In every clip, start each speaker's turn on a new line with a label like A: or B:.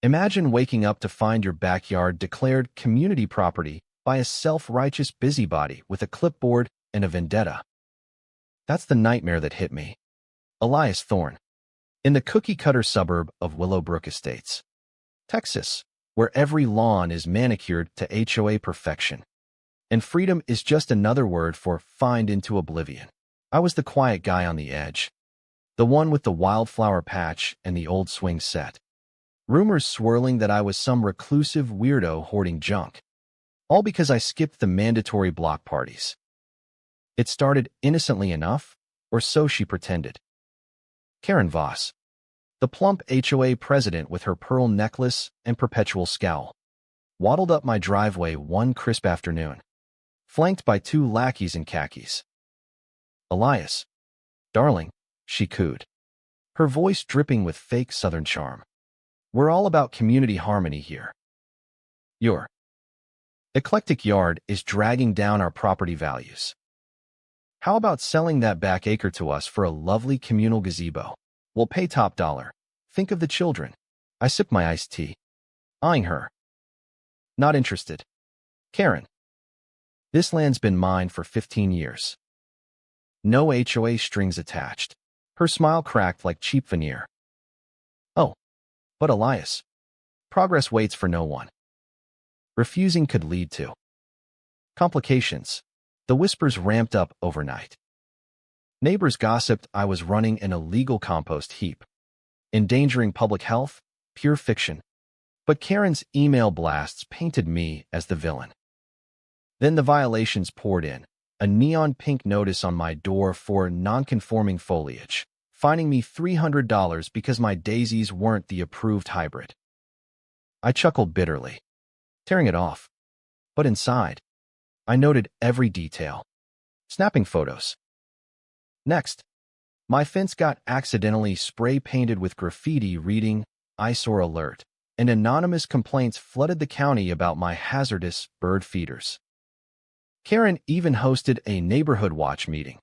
A: Imagine waking up to find your backyard declared community property by a self-righteous busybody with a clipboard and a vendetta. That's the nightmare that hit me. Elias Thorne, in the cookie-cutter suburb of Willowbrook Estates, Texas, where every lawn is manicured to HOA perfection, and freedom is just another word for fined into oblivion. I was the quiet guy on the edge, the one with the wildflower patch and the old swing set. Rumors swirling that I was some reclusive weirdo hoarding junk, all because I skipped the mandatory block parties. It started innocently enough, or so she pretended. Karen Voss, the plump HOA president with her pearl necklace and perpetual scowl, waddled up my driveway one crisp afternoon, flanked by two lackeys in khakis. "Elias, darling," she cooed, her voice dripping with fake Southern charm. "We're all about community harmony here. Your eclectic yard is dragging down our property values. How about selling that back acre to us for a lovely communal gazebo? We'll pay top dollar. Think of the children." I sipped my iced tea, eyeing her. "Not interested. Karen. This land's been mine for 15 years. No HOA strings attached." Her smile cracked like cheap veneer. "Oh, but Elias, progress waits for no one. Refusing could lead to complications." The whispers ramped up overnight. Neighbors gossiped I was running an illegal compost heap, endangering public health, pure fiction. But Karen's email blasts painted me as the villain. Then the violations poured in, a neon pink notice on my door for non-conforming foliage, fining me $300 because my daisies weren't the approved hybrid. I chuckled bitterly, tearing it off. But inside, I noted every detail, snapping photos. Next, my fence got accidentally spray-painted with graffiti reading "Eyesore Alert," and anonymous complaints flooded the county about my hazardous bird feeders. Karen even hosted a neighborhood watch meeting,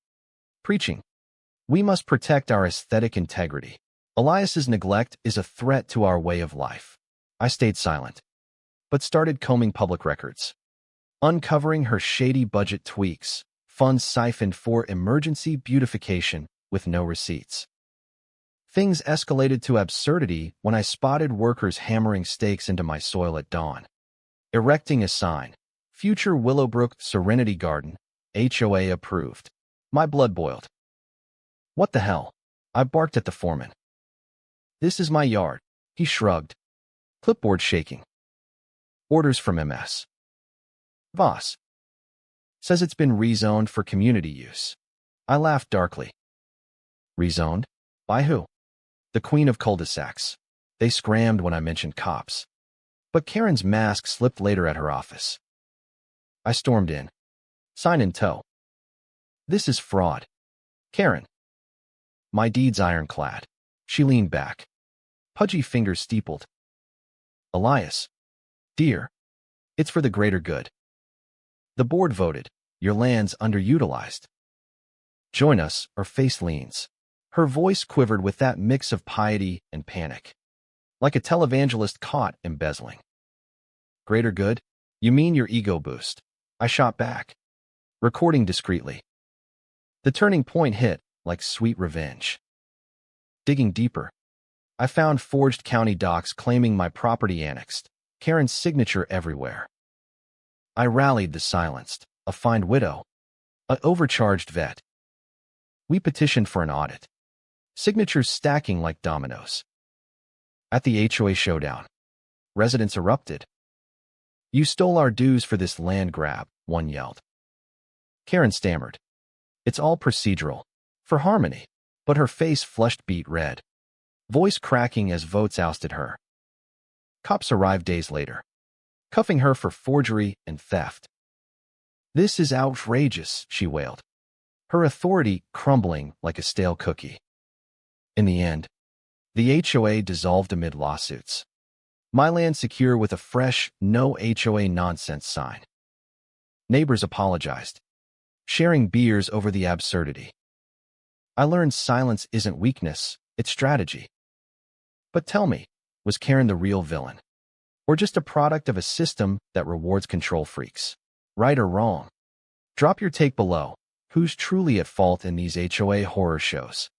A: preaching, "We must protect our aesthetic integrity. Elias's neglect is a threat to our way of life." I stayed silent, but started combing public records, uncovering her shady budget tweaks, funds siphoned for emergency beautification with no receipts. Things escalated to absurdity when I spotted workers hammering stakes into my soil at dawn, erecting a sign, "Future Willowbrook Serenity Garden, HOA approved." My blood boiled. "What the hell?" I barked at the foreman. "This is my yard," he shrugged, clipboard shaking. "Orders from MS. Voss says it's been rezoned for community use." I laughed darkly. "Rezoned? By who?" "The queen of cul-de-sacs." They scrammed when I mentioned cops. But Karen's mask slipped later at her office. I stormed in, sign in tow. "This is fraud. Karen." "My deed's ironclad." She leaned back, pudgy fingers steepled. "Elias, dear, it's for the greater good. The board voted. Your land's underutilized. Join us or face liens." Her voice quivered with that mix of piety and panic, like a televangelist caught embezzling. "Greater good? You mean your ego boost?" I shot back, recording discreetly. The turning point hit like sweet revenge. Digging deeper, I found forged county docs claiming my property annexed, Karen's signature everywhere. I rallied the silenced, a fined widow, an overcharged vet. We petitioned for an audit, signatures stacking like dominoes. At the HOA showdown, residents erupted. "You stole our dues for this land grab," one yelled. Karen stammered, "It's all procedural, for harmony," but her face flushed beet red, voice cracking as votes ousted her. Cops arrived days later, cuffing her for forgery and theft. "This is outrageous," she wailed, her authority crumbling like a stale cookie. In the end, the HOA dissolved amid lawsuits, my land secure with a fresh, "No HOA nonsense" sign. Neighbors apologized, sharing beers over the absurdity. I learned silence isn't weakness, it's strategy. But tell me, Was Karen the real villain? Or just a product of a system that rewards control freaks? Right or wrong? Drop your take below. Who's truly at fault in these HOA horror shows?